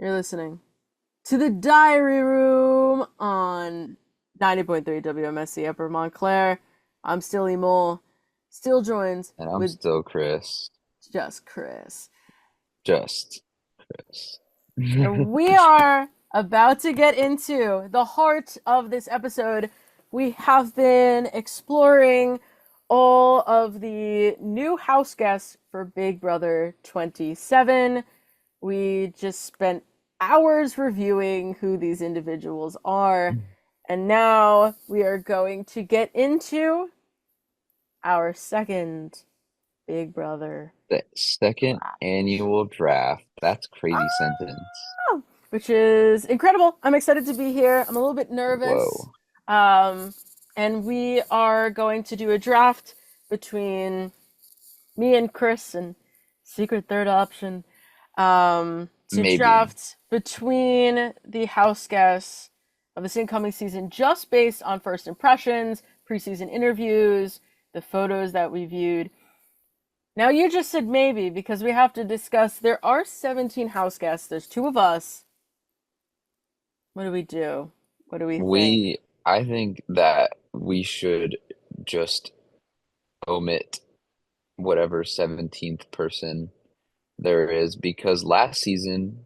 You're listening to the Diary Room on 90.3 WMSC Upper Montclair. I'm still Emol, still joined And I'm with still Chris. just Chris. Just Chris. And we are about to get into the heart of this episode. We have been exploring all of the new house guests for Big Brother 27. We just spent hours reviewing who these individuals are, and now we are going to get into our second Big Brother The second draft, annual draft. That's crazy sentence. which is incredible. I'm excited to be here. I'm a little bit nervous. Whoa. Um, and we are going to do a draft between me and Chris and secret third option to Maybe. draft between the house guests of this incoming season just based on first impressions, preseason interviews, the photos that we viewed. Now, you just said maybe because we have to discuss. There are 17 house guests, there's two of us. What do we do? What do we think? I think that we should just omit whatever 17th person there is because last season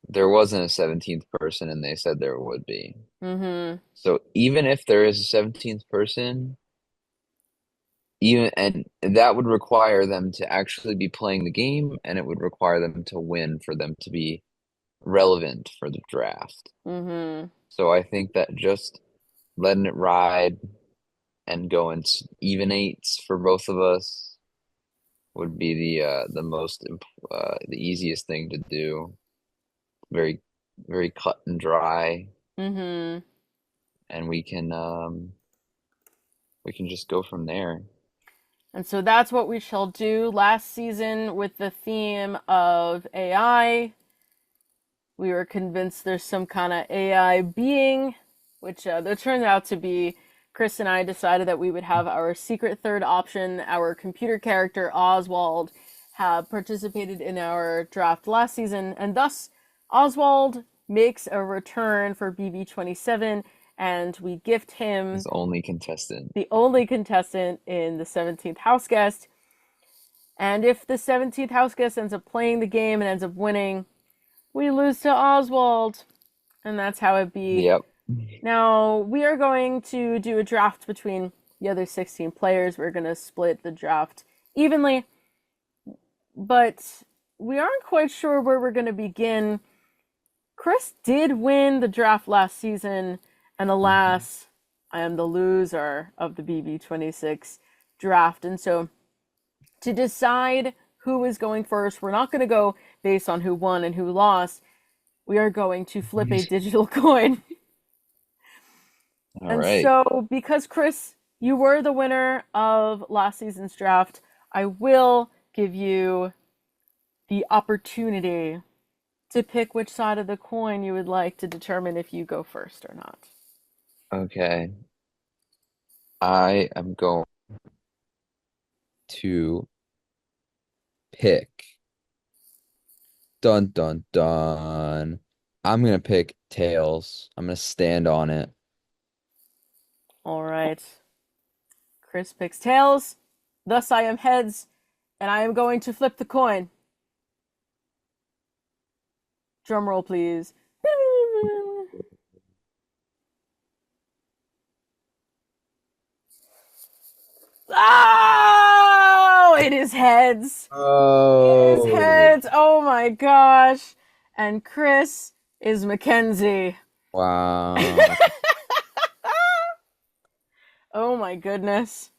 there wasn't a 17th person and they said there would be. Mm-hmm. So even if there is a 17th person, even and that would require them to actually be playing the game and it would require them to win for them to be relevant for the draft. Mm-hmm. So I think that just letting it ride and going even eights for both of us would be the easiest thing to do. Very very cut and dry, Mm-hmm. and we can just go from there. And so that's what we shall do. Last season, with the theme of AI, we were convinced there's some kind of AI being, which there turned out to be. Chris and I decided that we would have our secret third option. Our computer character, Oswald, have participated in our draft last season, and thus Oswald makes a return for BB27, and we gift him As the only contestant. the only contestant in the 17th house guest. And if the 17th house guest ends up playing the game and ends up winning, we lose to Oswald. And that's how it be. Yep. Now, we are going to do a draft between the other 16 players. We're going to split the draft evenly. But we aren't quite sure where we're going to begin. Chris did win the draft last season, and Mhm. alas, I am the loser of the BB26 draft. And so, to decide who is going first, we're not going to go based on who won and who lost. We are going to flip a digital coin. All And right. so, because Chris, you were the winner of last season's draft, I will give you the opportunity to pick which side of the coin you would like to determine if you go first or not. Okay. I am going to pick. Dun dun dun. I'm gonna pick tails. I'm gonna stand on it. All right. Chris picks tails. Thus, I am heads, and I am going to flip the coin. Drum roll, please. Oh, it is heads. It is Oh, heads. Oh my gosh. And Chris is Mackenzie. wow. Oh my goodness.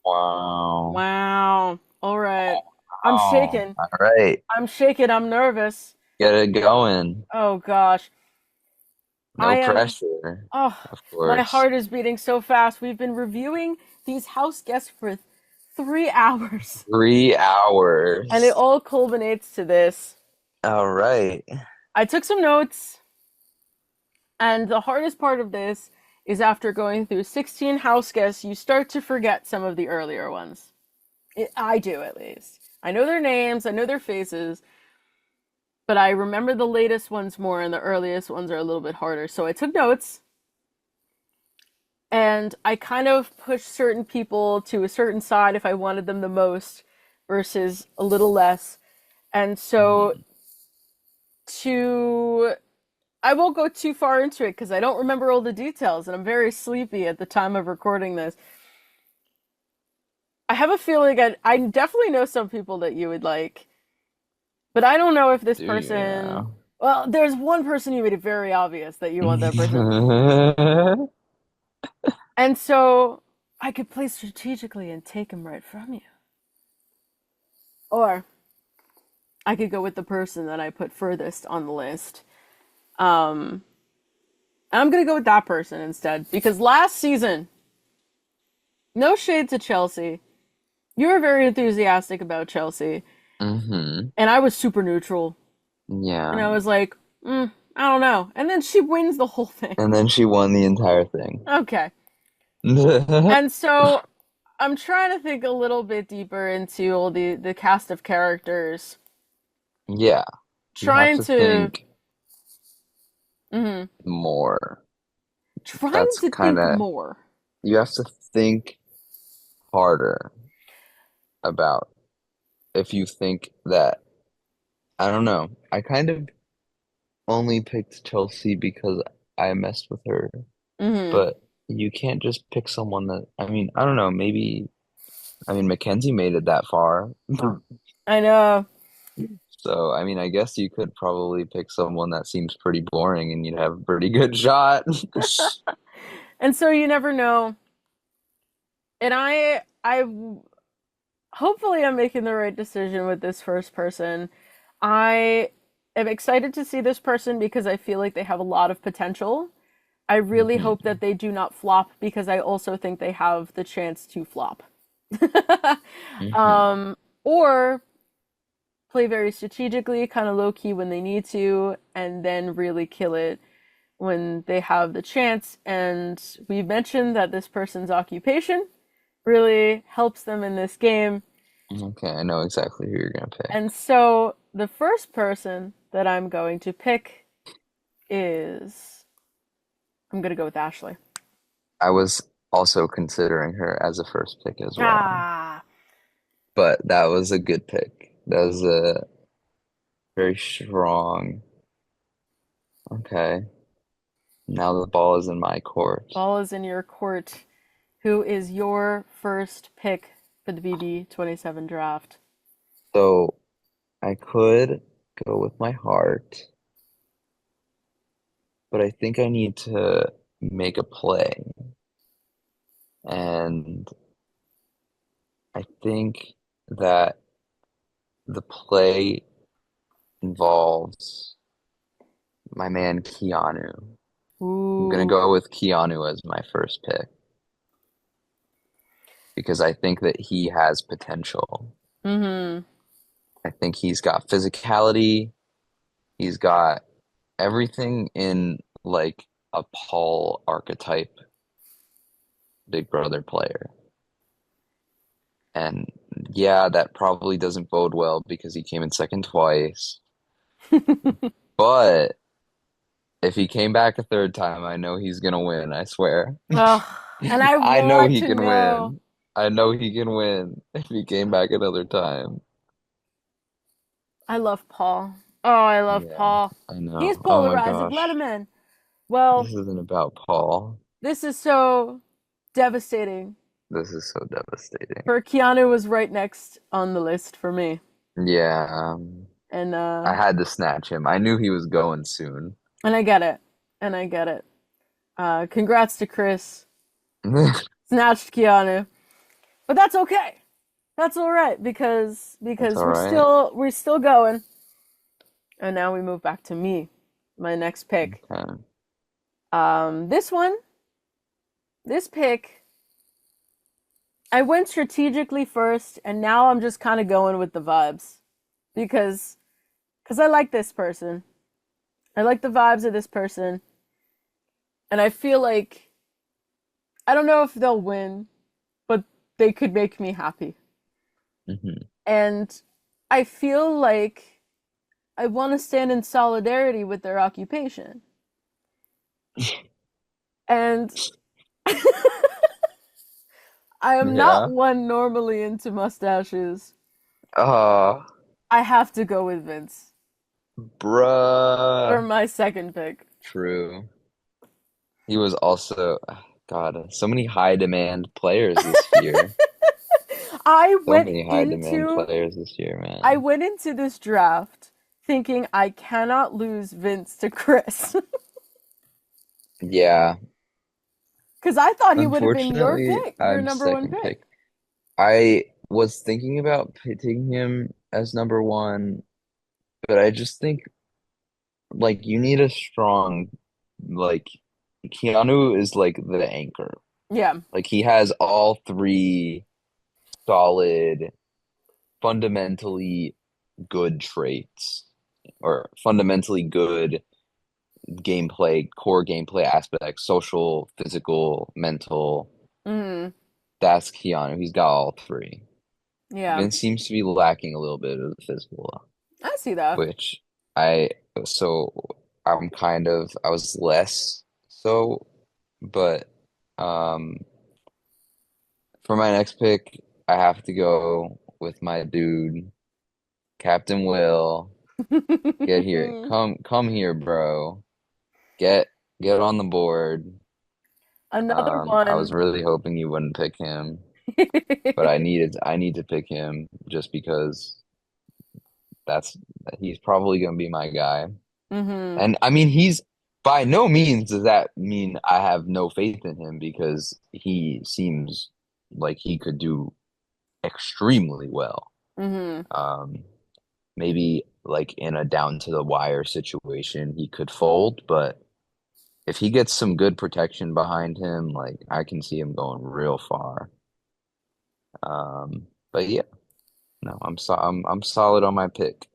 Wow. Wow. All right. I'm Oh, shaking. all right. I'm shaking. I'm nervous. Get it going. Oh gosh. I No am. pressure, Oh, of my course. heart is beating so fast. We've been reviewing these house guests for 3 hours, and it3 hours. all culminates to this. All right. I took some notes, and the hardest part of this is after going through 16 house guests, you start to forget some of the earlier ones. I do, at least. I know their names, I know their faces, but I remember the latest ones more and the earliest ones are a little bit harder. So I took notes and I kind of pushed certain people to a certain side if I wanted them the most versus a little less. And so Mhm. to I won't go too far into it because I don't remember all the details and I'm very sleepy at the time of recording this. I have a feeling I definitely know some people that you would like, but I don't know if this Do you person. now? Well, there's one person you made it very obvious that you want that person. And so I could play strategically and take him right from you. Or I could go with the person that I put furthest on the list. Um, I'm gonna go with that person instead because last season, no shade to Chelsea, you were very enthusiastic about Chelsea, Hmm. and I was super neutral, and Yeah. I was like, I don't know, and then she wins the whole thing. And then she won the entire thing. Okay, and so I'm trying to think a little bit deeper into all the cast of characters, Yeah. You have trying to to, think mhm, more. trying That's to kind think of, more. you have to think harder about if you think that, I don't know. I kind of only picked Chelsea because I messed with her, Hmm. but you can't just pick someone that, I mean, I don't know, maybe, I mean, Mackenzie made it that far. I know. So, I mean, I guess you could probably pick someone that seems pretty boring and you'd have a pretty good shot. And so you never know. And I hopefully I'm making the right decision with this first person. I am excited to see this person because I feel like they have a lot of potential. I really hope Hmm. that they do not flop because I also think they have the chance to flop. Hmm. um, or play very strategically, kind of low key when they need to, and then really kill it when they have the chance. And we mentioned that this person's occupation really helps them in this game. Okay, I know exactly who you're gonna pick. And so the first person that I'm going to pick is I'm going to go with Ashley. I was also considering her as a first pick as well, Ah, but that was a good pick. That was a very strong. Okay, now the ball is in my court. ball is in your court. Who is your first pick for the BB27 draft? So I could go with my heart, but I think I need to make a play. And I think that the play involves my man Keanu. I'm gonna Ooh. go with Keanu as my first pick because I think that he has potential. Mm-hmm. I think he's got physicality. He's got everything in like a Paul archetype Big Brother player. And yeah, that probably doesn't bode well because he came in second twice. But if he came back a third time, I know he's gonna win, I swear. Oh, and I I know want he to can know. win. I know he can win if he came back another time. I love Paul. Oh, I love Yeah, Paul. I He's know. Oh my polarizing. Let gosh. him in. Well, This isn't about Paul. this is so devastating. This is so devastating. For Keanu was right next on the list for me. Yeah, And I had to snatch him. I knew he was going soon. I get it. And I get it. Congrats to Chris. Snatched Keanu. But that's okay. That's all right because That's all we're right. still going. And now we move back to me, my next pick. Okay. This one, this pick, I went strategically first, and now I'm just kind of going with the vibes because I like this person. I like the vibes of this person, and I feel like I don't know if they'll win, but they could make me happy. Hmm. And I feel like I want to stand in solidarity with their occupation. And I am not Yeah. one normally into mustaches. Uh, I have to go with Vince for bruh. my second pick. True. He was also, God, so many high demand players this year. I So went many high demand into players this year, I man. went into this draft thinking I cannot lose Vince to Chris Yeah. because I thought he would have been your Unfortunately, pick, your I'm number one second pick. pick. I was thinking about picking him as number one, but I just think like you need a strong like Keanu is like the anchor. Yeah. Like he has all three solid, fundamentally good traits or fundamentally good core gameplay aspects, social, physical, mental. Mm. That's Keanu. He's got all three. Yeah. Vince seems to be lacking a little bit of the physical, I see that. which I so I was less so, but um for my next pick, I have to go with my dude, Captain Will. Get here. Come here, bro. Get get on the board. Another I was one. really hoping you wouldn't pick him, but I need to pick him just because that's he's probably gonna be my guy. Hmm. And I mean he's by no means does that mean I have no faith in him because he seems like he could do extremely well. Hmm. Um, maybe like in a down to the wire situation he could fold, but if he gets some good protection behind him, like I can see him going real far. But yeah, no, I'm solid on my pick.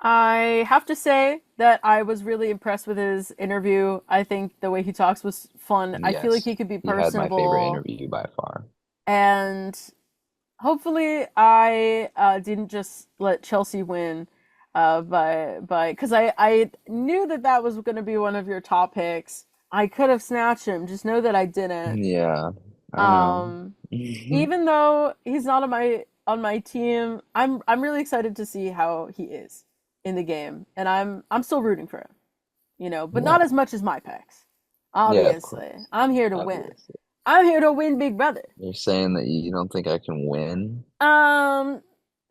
I have to say that I was really impressed with his interview. I think the way he talks was fun. I feel like Yes, he could be he had my favorite personable, interview by far. and hopefully I didn't just let Chelsea win by because I knew that that was going to be one of your top picks. I could have snatched him. Just know that I didn't. Yeah, I know. Um, Even though he's not on my team, I'm really excited to see how he is in the game, and I'm still rooting for him. But Yeah, not as much as my picks. yeah, of Obviously, course, I'm here to win. obviously. I'm here to win, big brother. You're saying that you don't think I can win? Um,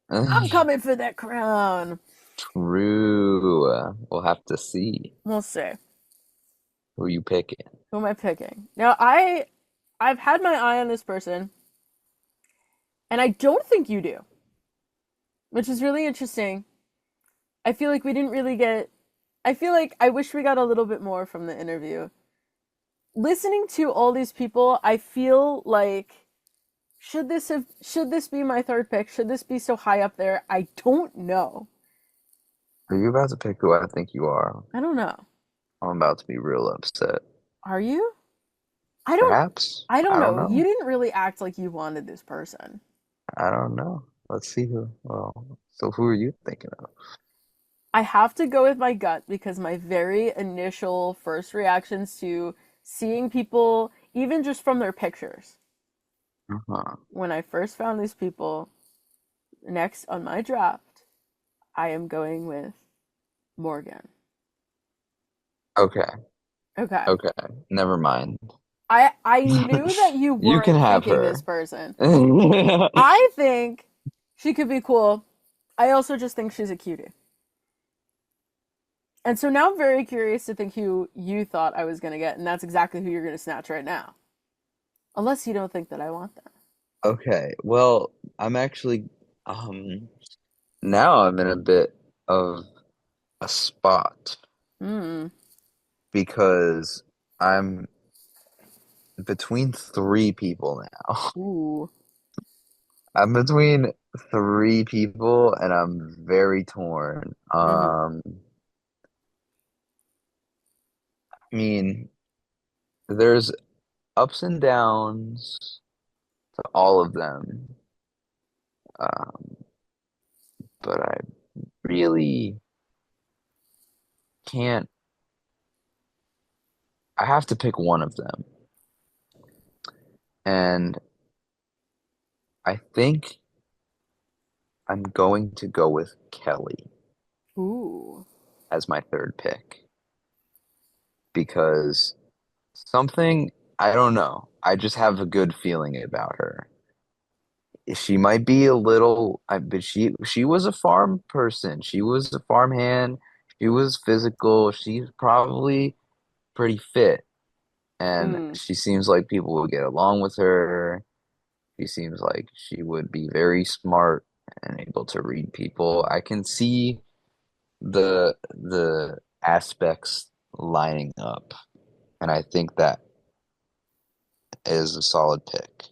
I'm coming for that crown. True. We'll have to see We'll see. who you picking. Who am I picking? Now I've had my eye on this person, and I don't think you do, which is really interesting. I feel like we didn't really get. I feel like I wish we got a little bit more from the interview. Listening to all these people, I feel like should this be my third pick? Should this be so high up there? I don't know. Are you about to pick who I think you are? I don't know. I'm about to be real upset. Are you? I don't Perhaps. I don't I don't know. You know. didn't really act like you wanted this person. I don't know. Let's see who. Well, so who are you thinking of? I have to go with my gut because my very initial first reactions to seeing people, even just from their pictures, Uh-huh. when I first found these people, next on my draft, I am going with Morgan. Okay. Okay. Okay. Never mind. I knew that you You can weren't have picking this her. person. Okay. I think she could be cool. I also just think she's a cutie. And so now I'm very curious to think who you thought I was going to get, and that's exactly who you're going to snatch right now. Unless you don't think that I want that. Well, I'm actually now I'm in a bit of a spot Hmm. because I'm between three people now. Ooh. I'm between three people and I'm very torn. Hmm. I mean, there's ups and downs to all of them. Um, but I really can't. I have to pick one of them, and I think I'm going to go with Kelly Ooh. as my third pick because something, I don't know. I just have a good feeling about her. She might be a little, but she was a farm person. She was a farm hand. She was physical. She's probably pretty fit, and Mm. she seems like people will get along with her. She seems like she would be very smart and able to read people. I can see the aspects lining up, and I think that is a solid pick.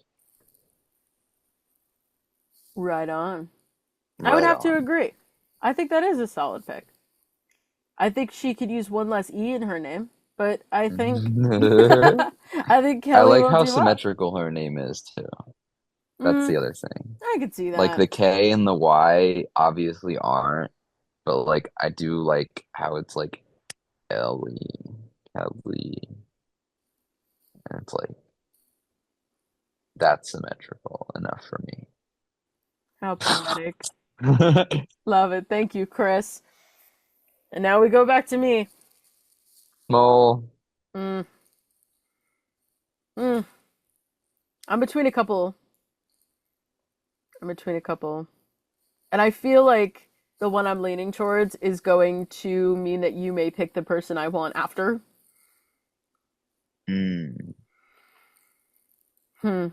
Right on. I would Right have to on. agree. I think that is a solid pick. I think she could use one less E in her name, but I think I think I Kelly like will how do well. symmetrical her name is too. That's Mm, the other thing. I could see Like that. the K and the Y obviously aren't, but like I do like how it's like Ellie, Kelly, and it's like that's symmetrical enough for me. How poetic. Love it. Thank you, Chris. And now we go back to me. Well, Mm, mm. I'm between a couple. I'm between a couple. And I feel like the one I'm leaning towards is going to mean that you may pick the person I want after. mm, Hmm.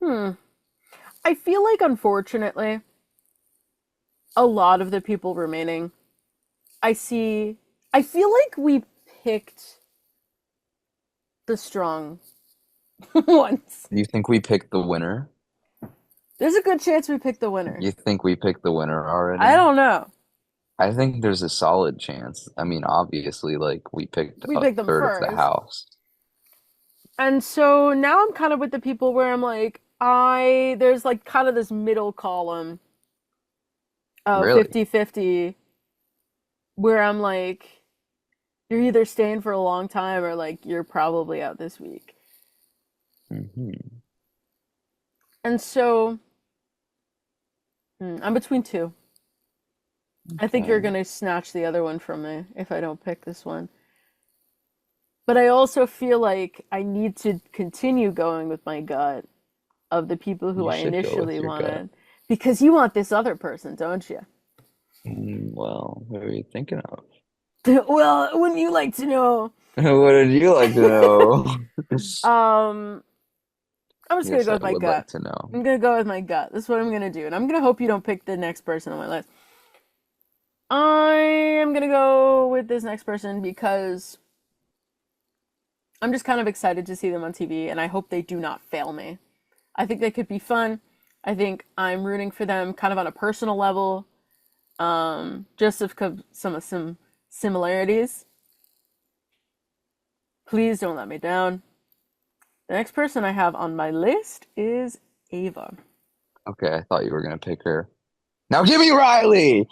Hmm. I feel like, unfortunately, a lot of the people remaining, I see. I feel like we picked the strong ones. you think we picked the winner? There's a good chance we picked the winner. You think we picked the winner I already? don't know. I think there's a solid chance. I mean, obviously, like we picked We a picked them third of the first. house. And so now I'm kind of with the people where I'm like, there's like kind of this middle column of Really? 50-50 where I'm like, you're either staying for a long time or like you're probably out this week. Hmm. And so I'm between two. I think you're Okay. gonna snatch the other one from me if I don't pick this one. But I also feel like I need to continue going with my gut of the people who You I should go with initially your gut. wanted. Because you want this other person, don't you? Well, what are you thinking of? Well, wouldn't you like to know? What did you like to know? Um, I'm just gonna Yes, go I with my would like gut. to know. I'm gonna go with my gut. That's what I'm gonna do. And I'm gonna hope you don't pick the next person on my list. I am gonna go with this next person because I'm just kind of excited to see them on TV and I hope they do not fail me. I think they could be fun. I think I'm rooting for them kind of on a personal level, just of some similarities. Please don't let me down. The next person I have on my list is Ava. Okay, I thought you were gonna pick her. Now give me Riley!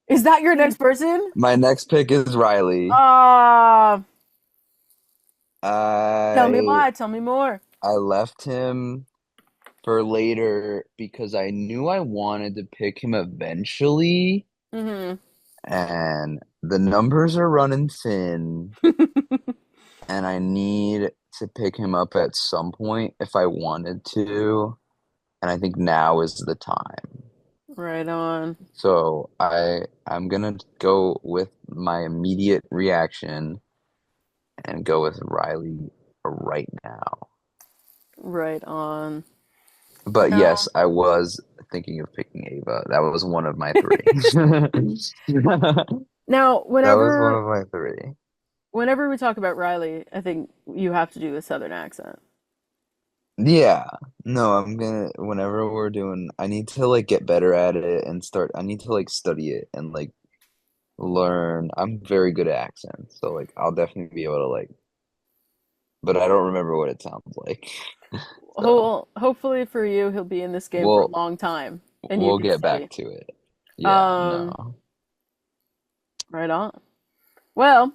Is that your next person? My next pick is Riley. Uh, Tell me I why. Tell me more. I left him for later because I knew I wanted to pick him eventually, Mm-hmm. and the numbers are running thin, and I need to pick him up at some point if I wanted to, and I think now is the time. Right on. So I'm gonna go with my immediate reaction and go with Riley right now. Right on. But Now, yes, I was thinking of picking Ava. That was one of my three. now, That was one whenever of my three. whenever we talk about Riley, I think you have to do a Southern accent. Yeah. No, I'm gonna whenever we're doing I need to like get better at it and start I need to like study it and like learn. I'm very good at accents, so like I'll definitely be able to like but I don't remember what it sounds like. So hopefully for you, he'll be in this game for a we'll long time, and you we'll can get see. back to it. Yeah, Um, no. right on. Well,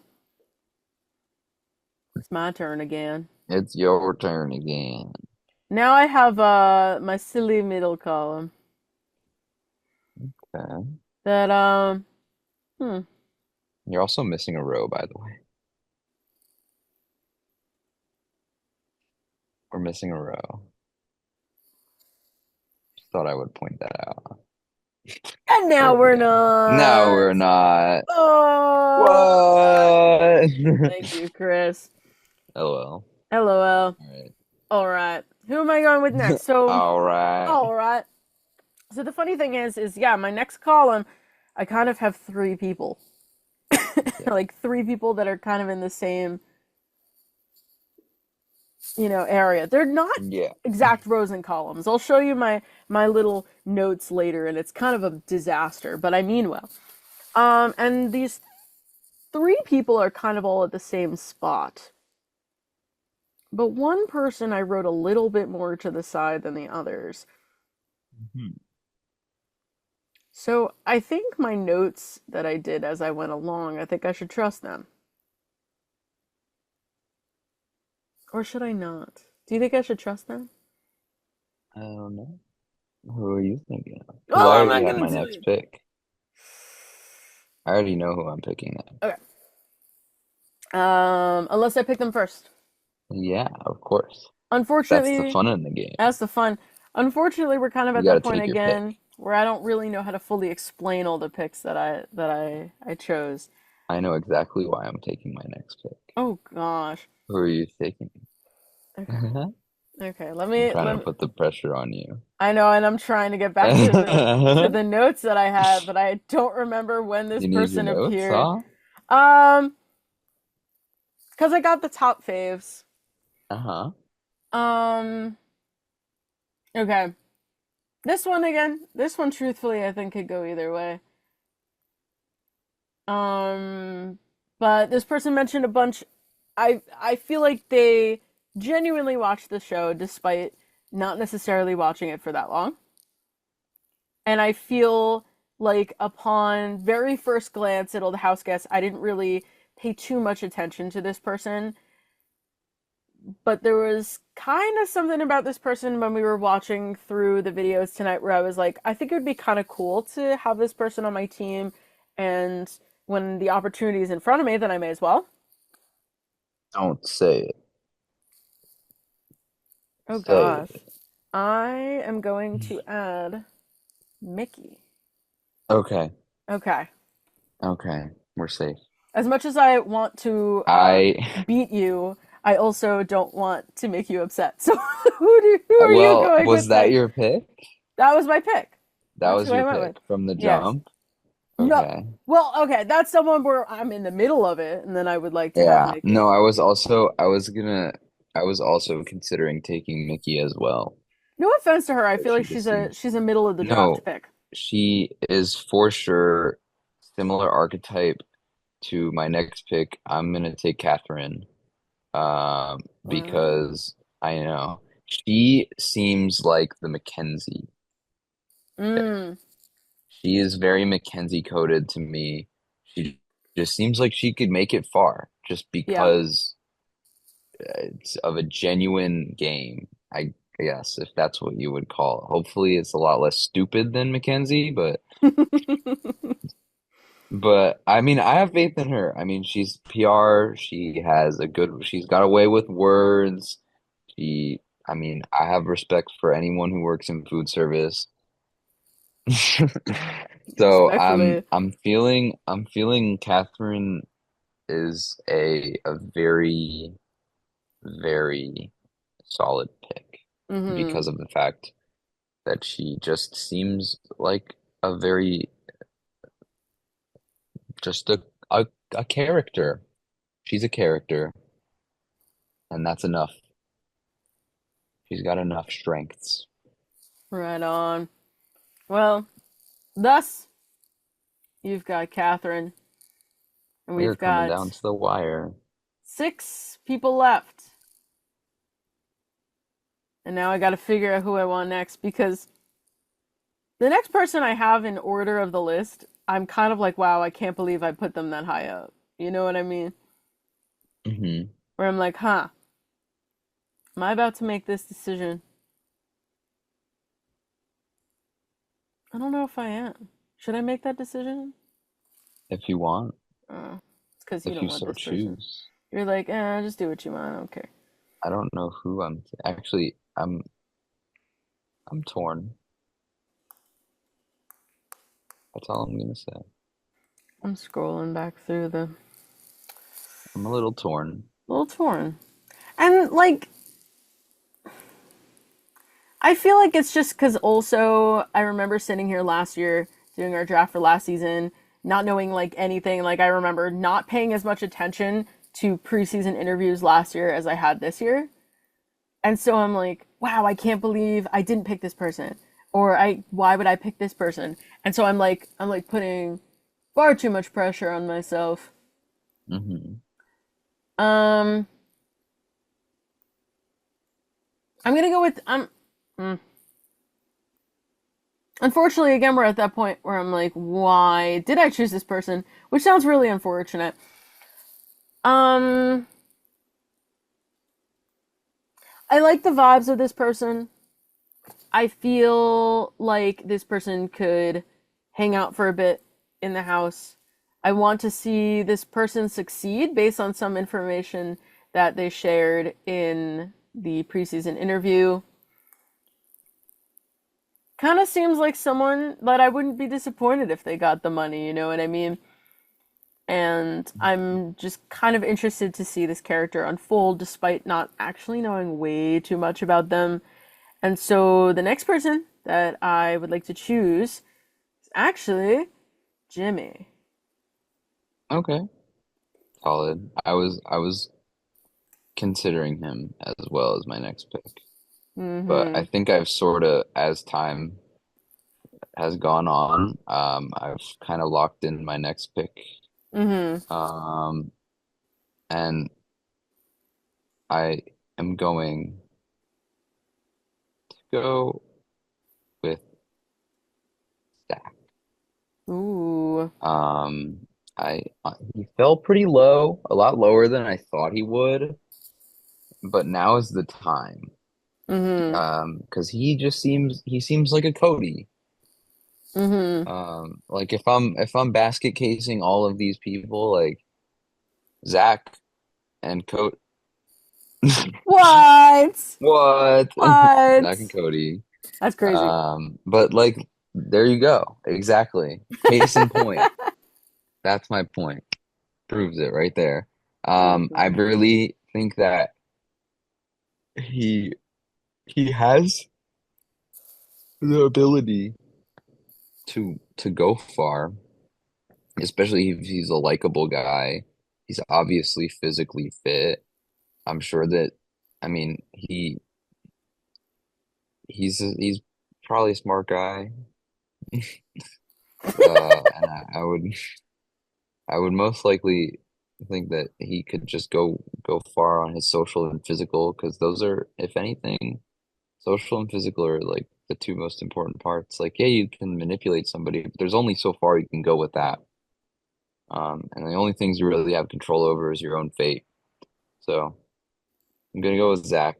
it's my turn again. It's your turn again. Now I have my silly middle column Okay. that hmm. You're also missing a row, by the way. We're missing a row. Just thought I would point that out. And now There we we're go. No, not. we're not. Oh, What? thank you, Chris. LOL. LOL. All right. All right. Who am I going with next? So, All right. all right. So the funny thing is yeah, my next column, I kind of have three people, Yeah. like three people that are kind of in the same, area. They're not Yeah. exact rows and columns. I'll show you my little notes later, and it's kind of a disaster, but I mean well. And these three people are kind of all at the same spot. But one person I wrote a little bit more to the side than the others. Mhm. So I think my notes that I did as I went along, I think I should trust them. Or should I not? Do you think I should trust them? I don't know. Who are you thinking of? Because I Oh, I'm already not have gonna my tell next you. pick. I already know who I'm picking now. Okay. Unless I pick them first. Yeah, of course. That's the Unfortunately, fun in the game. that's the fun. Unfortunately, we're kind of You at got to that point take your pick. again where I don't really know how to fully explain all the picks that I chose. I know exactly why I'm taking my next pick. Oh gosh. Who are you taking? Okay. I'm Okay. trying Let to me. put the pressure on you. I know, and I'm trying to get back to the notes that I had, but I don't remember when this You need your person notes, appeared. huh? Um, because I got the top faves. Uh-huh. Um, okay. This one again. This one, truthfully, I think could go either way. Um, but this person mentioned a bunch. I feel like they genuinely watched the show despite not necessarily watching it for that long. And I feel like upon very first glance at all the house guests, I didn't really pay too much attention to this person. But there was kind of something about this person when we were watching through the videos tonight where I was like, I think it would be kind of cool to have this person on my team. And when the opportunity is in front of me, then I may as well. Don't say it. Oh Say gosh. I am going to add Mickey. Okay. Okay. Okay. We're safe. As much as I want to I beat you, I also don't want to make you upset. So who are you well, going was with that next? your pick? That was my pick. That That's was who I your went pick with. from the Yes. jump? No. Okay. Well, okay, that's someone where I'm in the middle of it, and then I would like to have Yeah. Mickey. No, I was also considering taking Mickey as well. No offense to her, I But feel like she she's just a seems she's a middle of the draft no, pick. she is for sure similar archetype to my next pick. I'm gonna take Catherine. Wow. Because I know she seems like the Mackenzie. Mm, She is very Mackenzie coded to me. She just seems like she could make it far just yeah. because it's of a genuine game. I guess if that's what you would call it. Hopefully it's a lot less stupid than Mackenzie, but I mean I have faith in her. I mean she's PR, she's got a way with words. She I mean I have respect for anyone who works in food service. So Respectfully. I'm feeling Catherine is a very, very solid pick Mm-hmm. because of the fact that she just seems like a very just a character. She's a character, and that's enough. She's got enough strengths. Right on. Well, thus you've got Catherine, and We are we've coming down got to the six. wire. 6 people left. And now I got to figure out who I want next because the next person I have in order of the list, I'm kind of like, wow, I can't believe I put them that high up. You know what I mean? Hmm. Where I'm like, huh, am I about to make this decision? I don't know if I am. Should I make that decision? If you want, It's because you if don't you want so this person. choose. You're like, just do what you want. I don't care. I don't know who I'm actually I'm torn. That's all I'm gonna say. I'm scrolling back through the I'm a little torn. little torn. And like, I feel like it's just because also I remember sitting here last year doing our draft for last season, not knowing like anything. Like, I remember not paying as much attention to preseason interviews last year as I had this year. And so I'm like, wow, I can't believe I didn't pick this person. Or why would I pick this person? And so I'm like putting far too much pressure on myself. Hmm. Um, I'm gonna go with unfortunately, again, we're at that point where I'm like, why did I choose this person? Which sounds really unfortunate. Um, I like the vibes of this person. I feel like this person could hang out for a bit in the house. I want to see this person succeed based on some information that they shared in the preseason interview. Kind of seems like someone that I wouldn't be disappointed if they got the money, you know what I mean? And I'm just kind of interested to see this character unfold despite not actually knowing way too much about them. And so the next person that I would like to choose is actually Jimmy. Okay, solid. I was considering him as well as my next pick, but I Mm-hmm. think I've sort of, as time has gone on, I've kind of locked in my next pick. Mm-hmm. Um, and I am going to go with Zach. Ooh. Um, he fell pretty low, a lot lower than I thought he would, but now is the time. Mm-hmm. Because he seems like a Cody. Mm-hmm. Like if I'm basket casing all of these people, like Zach and Cody. What? What? Zach and What? Cody. That's crazy. But like there you go. Exactly. Case in point. That's my point. Proves it right there. I Mm-hmm. really think that he he has the ability to go far, especially if he's a likable guy. He's obviously physically fit. I'm sure that, I mean, he's probably a smart guy. And I would most likely think that he could just go far on his social and physical because those are, if anything, social and physical are like the two most important parts. Like, yeah, you can manipulate somebody, but there's only so far you can go with that. And the only things you really have control over is your own fate. So I'm gonna go with Zach.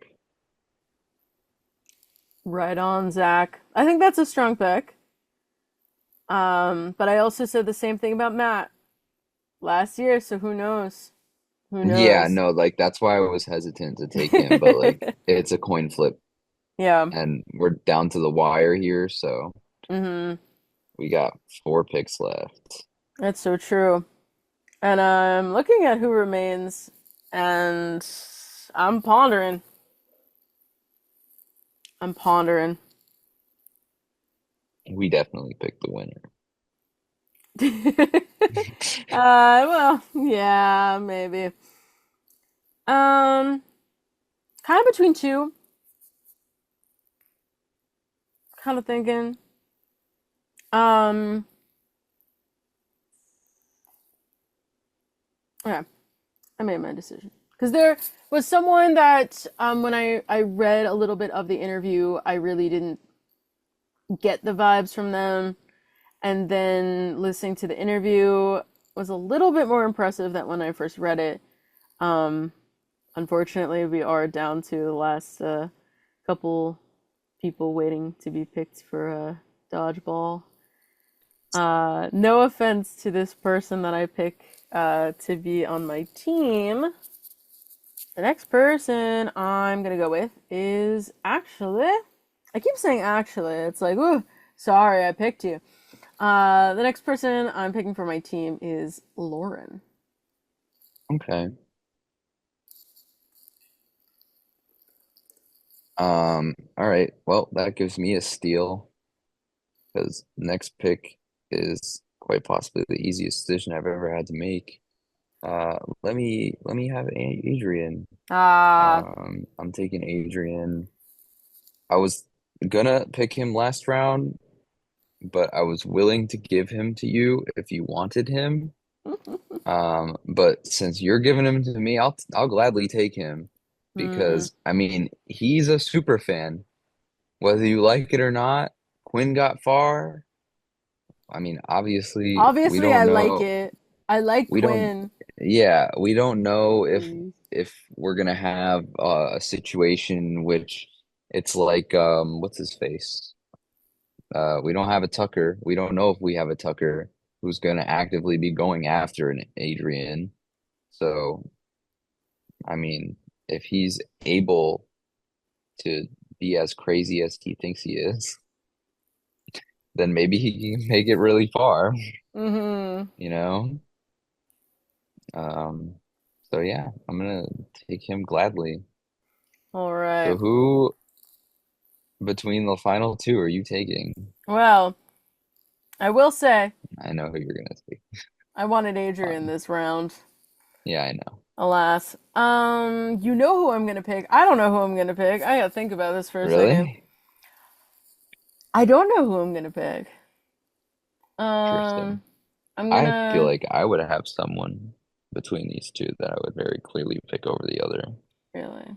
Right on, Zach. I think that's a strong pick. But I also said the same thing about Matt last year, so who knows? Who Yeah, knows? no, like that's why I was hesitant to take him, but like it's a coin flip Yeah. and we're down to the wire here, so Mm-hmm. we got four picks left. That's so true. And I'm looking at who remains, and I'm pondering. I'm pondering. We definitely picked the winner. Well, yeah, maybe. Um, kind of between two. Kind of thinking. Um, yeah, I made my decision. Because there was someone that when I read a little bit of the interview, I really didn't get the vibes from them. And then listening to the interview was a little bit more impressive than when I first read it. Um, Unfortunately, we are down to the last couple people waiting to be picked for a dodgeball. No offense to this person that I pick to be on my team. The next person I'm gonna go with is actually, I keep saying actually, it's like, ooh, sorry, I picked you. The next person I'm picking for my team is Lauren. Okay. All right. Well, that gives me a steal because next pick is quite possibly the easiest decision I've ever had to make. Let me have Adrian. Ah, I'm taking Adrian. I was gonna pick him last round, but I was willing to give him to you if you wanted him. But since you're giving him to me, I'll gladly take him hmm. because I mean he's a super fan. Whether you like it or not, Quinn got far. I mean, obviously we Obviously, I don't like know. it. I like We don't, Quinn. yeah, we don't know Please. if we're gonna have a situation which it's like what's his face? We don't have a Tucker. We don't know if we have a Tucker who's gonna actively be going after an Adrian. So, I mean, if he's able to be as crazy as he thinks he is, then maybe he can make it really far, Mm-hmm. you know? Um, so yeah, I'm gonna take him gladly. All So right. who between the final two are you taking? Well, I will say I know who you're gonna take. I wanted Adrian Fine. this round. Yeah, I know. Alas. You know who I'm gonna pick. I don't know who I'm gonna pick. I gotta think about this for a second. Really? I don't know who I'm gonna pick. Interesting. Um, I'm I feel gonna like I would have someone between these two that I would very clearly pick over the other. really.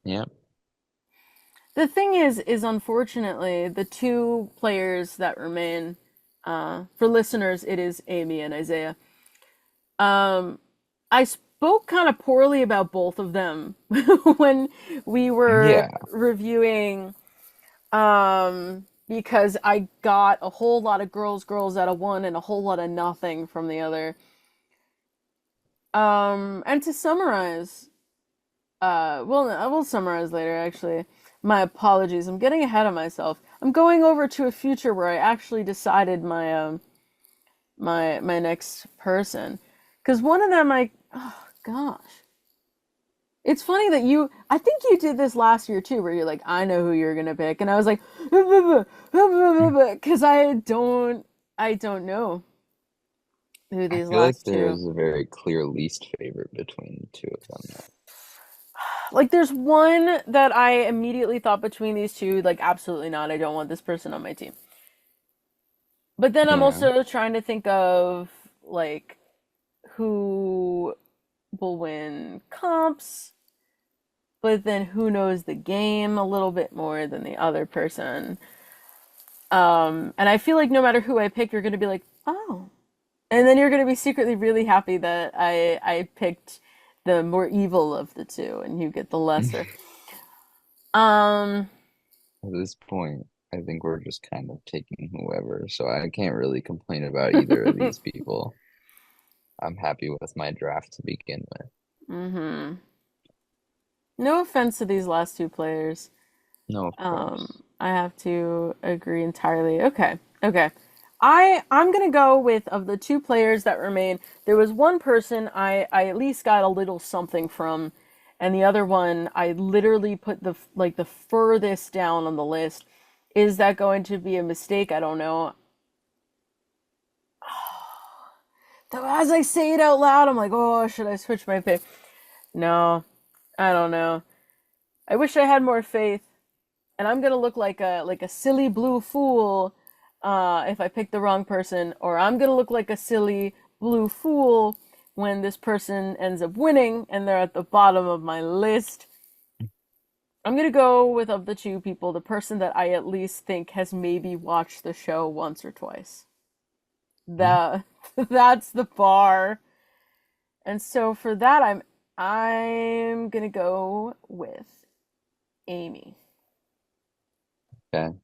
Yeah. The thing is unfortunately the two players that remain. For listeners, it is Amy and Isaiah. Um, I spoke kind of poorly about both of them when we were Yeah. reviewing, because I got a whole lot of girls out of one and a whole lot of nothing from the other. And to summarize, well, I will summarize later, actually. My apologies. I'm getting ahead of myself. I'm going over to a future where I actually decided my next person. Because one of them, oh gosh. It's funny that I think you did this last year too, where you're like, I know who you're gonna pick. And I was like, because I don't know who I these feel like last there two. is a very clear least favorite between the two of them, though. Like, there's one that I immediately thought between these two, like, absolutely not. I don't want this person on my team. But then I'm Yeah. also trying to think of, like, who will win comps, but then who knows the game a little bit more than the other person. And I feel like no matter who I pick, you're gonna be like, oh. And then you're gonna be secretly really happy that I picked the more evil of the two and you get the lesser. Um, At this point, I think we're just kind of taking whoever, so I can't really complain about either of these people. I'm happy with my draft to begin with. mm-hmm. No offense to these last two players. No, of course. I have to agree entirely. Okay, okay. I'm gonna go with of the two players that remain. There was one person I at least got a little something from, and the other one I literally put the furthest down on the list. Is that going to be a mistake? I don't know. Though as I say it out loud, I'm like, oh, should I switch my pick? No, I don't know. I wish I had more faith, and I'm gonna look like a silly blue fool if I pick the wrong person, or I'm gonna look like a silly blue fool when this person ends up winning and they're at the bottom of my list, I'm gonna go with, of the two people, the person that I at least think has maybe watched the show once or twice. The That's the bar. And so for that, I'm gonna go with Amy. Okay.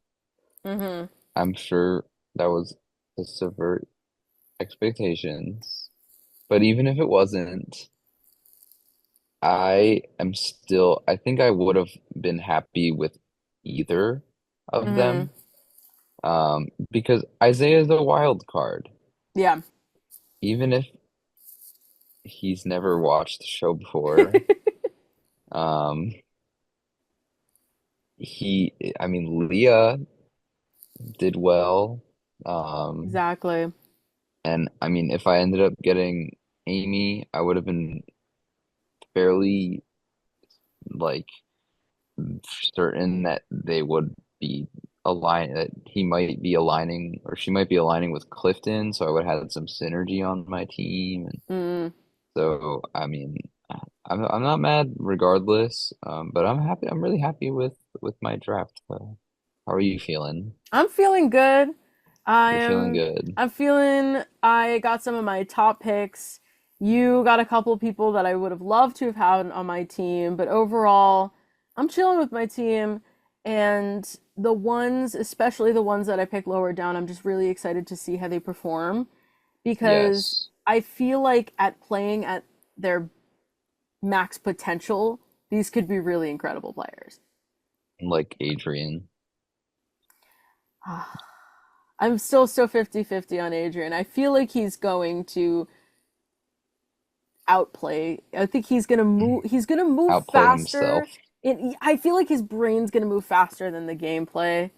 Mm-hmm. I'm sure that was to subvert expectations, but even if it wasn't, I think I would have been happy with either of Mm-hmm. them. Because Isaiah is a wild card. Yeah. Even if he's never watched the show before, um, I mean, Leah did well. Um, Exactly. and I mean, if I ended up getting Amy, I would have been fairly like certain that they would be that he might be aligning or she might be aligning with Clifton, so I would have had some synergy on my team. And Mm. so, I mean, I'm not mad regardless, but I'm happy. I'm really happy with my draft. How are you feeling? I'm feeling good. I You're feeling am. good. I'm feeling. I got some of my top picks. You got a couple people that I would have loved to have had on my team, but overall, I'm chilling with my team. And the ones, especially the ones that I picked lower down, I'm just really excited to see how they perform because Yes, I feel like at playing at their max potential, these could be really incredible players. like Adrian. I'm still so 50-50 on Adrian. I feel like he's going to outplay. I think he's going to move Outplay himself. faster. I feel like his brain's going to move faster than the gameplay.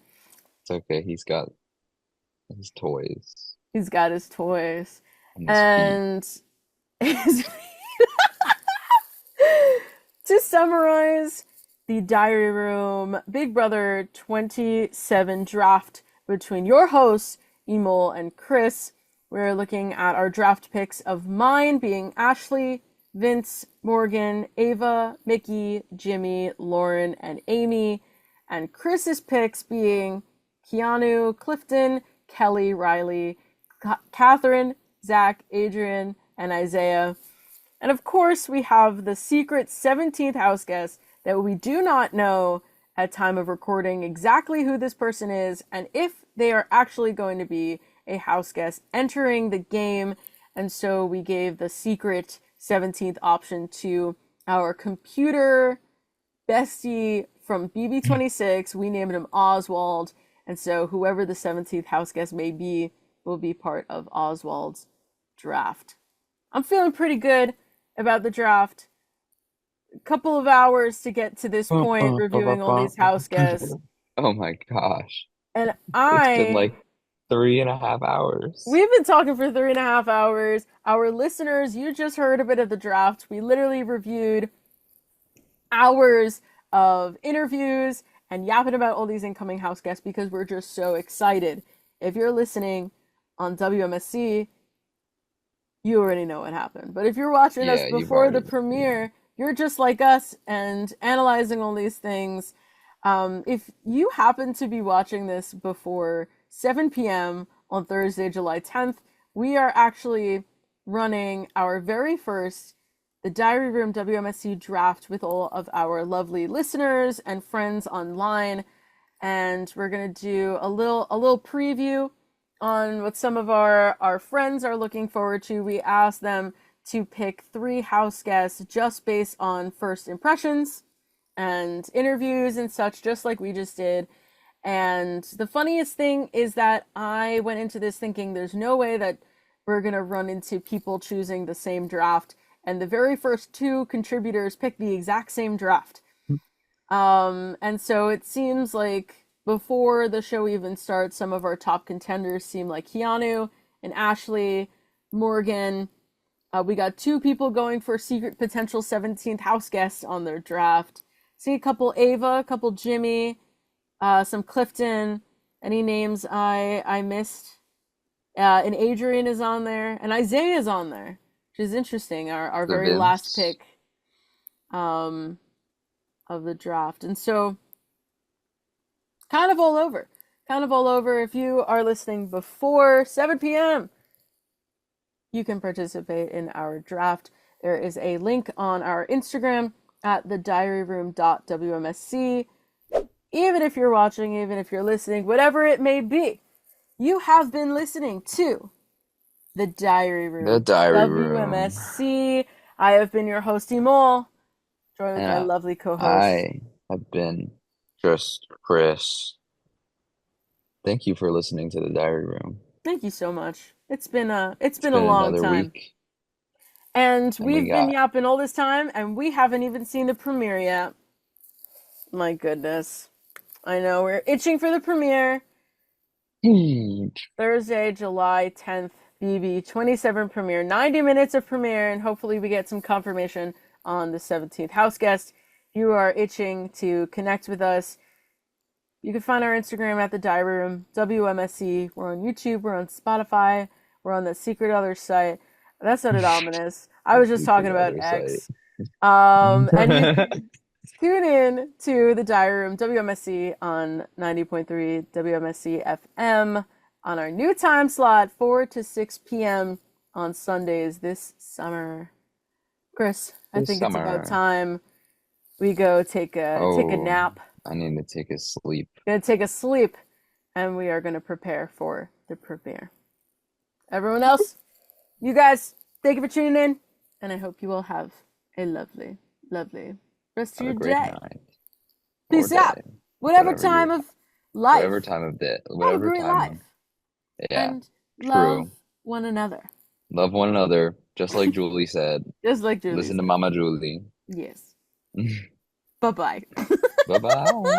It's okay. He's got his toys He's got his toys. and his feet. And to summarize, the Diary Room Big Brother 27 draft between your hosts, Emol and Chris. We're looking at our draft picks of mine being Ashley, Vince, Morgan, Ava, Mickey, Jimmy, Lauren, and Amy. And Chris's picks being Keanu, Clifton, Kelly, Riley, Catherine, Zach, Adrian, and Isaiah. And of course, we have the secret 17th house guest that we do not know at time of recording exactly who this person is and if they are actually going to be a house guest entering the game. And so we gave the secret 17th option to our computer bestie from BB26. We named him Oswald. And so whoever the 17th house guest may be will be part of Oswald's draft. I'm feeling pretty good about the draft. A couple of hours to get to this point reviewing all these house guests. Oh my gosh. And It's been like 3.5 hours. we've been talking for 3.5 hours. Our listeners, you just heard a bit of the draft. We literally reviewed hours of interviews and yapping about all these incoming house guests because we're just so excited. If you're listening on WMSC, you already know what happened. But if you're watching us Yeah, you've before the already. premiere, you're just like us and analyzing all these things. If you happen to be watching this before 7 p.m. on Thursday, July 10th, we are actually running our very first the Diary Room WMSC draft with all of our lovely listeners and friends online, and we're gonna do a little preview on what some of our friends are looking forward to. We asked them to pick 3 house guests just based on first impressions and interviews and such, just like we just did. And the funniest thing is that I went into this thinking there's no way that we're gonna run into people choosing the same draft. And the very first 2 contributors picked the exact same draft. And so it seems like before the show even starts, some of our top contenders seem like Keanu and Ashley, Morgan. We got 2 people going for secret potential 17th house guests on their draft. See a couple Ava, a couple Jimmy, some Clifton. Any names I missed? And Adrian is on there, and Isaiah is on there. which is interesting. Our The very last Vince. pick um, of the draft. And so, kind of all over. Kind of all over. If you are listening before 7 p.m., you can participate in our draft. There is a link on our Instagram at the diaryroom.wmsc. Even if you're watching, even if you're listening, whatever it may be, you have been listening to the Diary The Room Diary Room. WMSC. I have been your host, Emol, joined with my And lovely co-host. I have been just Chris. Thank you for listening to the Diary Room. Thank you so much. It's been a Been long another time. week, And and we we've been got yapping all this time, and we haven't even seen the premiere yet. My goodness. I know, we're itching for the premiere. huge. Thursday, July 10th, BB27 premiere. 90 minutes of premiere, and hopefully we get some confirmation on the 17th house guest. If you are itching to connect with us, you can find our Instagram at the Diary Room WMSC. We're on YouTube, we're on Spotify, we're on the Secret Other site. That sounded ominous. I was just talking Secret about other site. X. And you can tune in to the Diary Room WMSC on 90.3 WMSC FM on our new time slot, 4 to 6 p.m. on Sundays this summer. Chris, I This think it's about summer. time we go take a Oh, nap. I need to take a sleep. Gonna take a sleep, and we are gonna prepare for the premiere. Everyone else, you guys, thank you for tuning in, and I hope you all have a lovely, lovely rest of Have a your great day. night or Peace out. day, Whatever time of life, whatever time of day, have a whatever great life, time. Yeah, and love true. one another. Love one another, just like Julie said. Just like Julie Listen to said. Mama Julie. Yes. Bye bye. Bye bye.